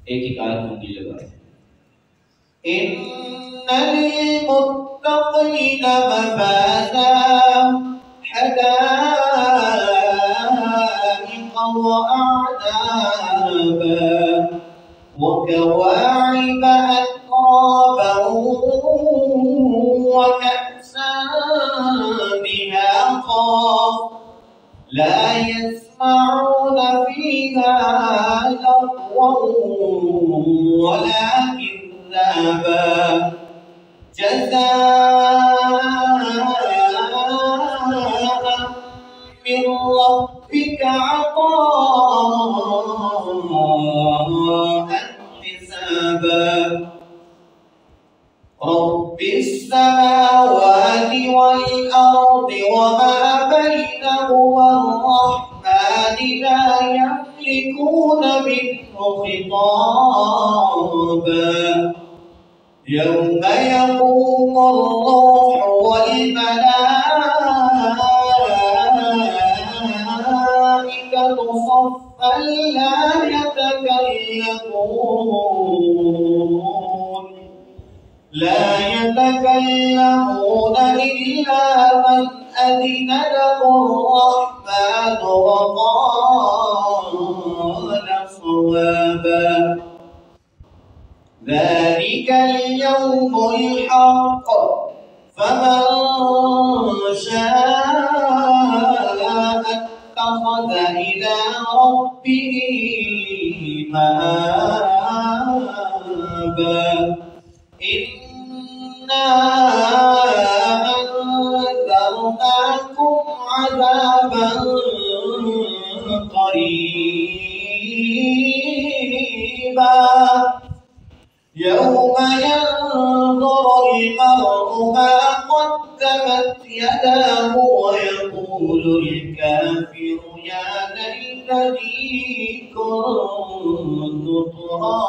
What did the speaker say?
एक एक आयत मंगी लगा। इन्नल मुत्तक़ीन मफ़ाज़ा हदाइक़ व अअनाबा व कवाइब अत्राबा व कअसन दिहाक़ा ला यस्मऊन फ़ीहा लग़वा वला किज़्ज़ाबा जज़ाअ मिन रब्बिक अताअन हिसाबा रब्बिस समावाति वल अर्दि वमा बैनहुमा अर्रहमान ला यमलिकून मिन्हु खिताबा यौम यक़ूमु अर्रूह वल्मलाइकतु सफ़्फ़न لا يتكلمون إلا من أذن له الرحمن وقال صوابا ذلك اليوم الحق فمن شاء اتخذ إلى ربه مآبا إنا أنذرناكم عذابا قريبا يوم ينظر المرء ما قدمت يداه ويقول الكافر يا ليتني كنت ترابا.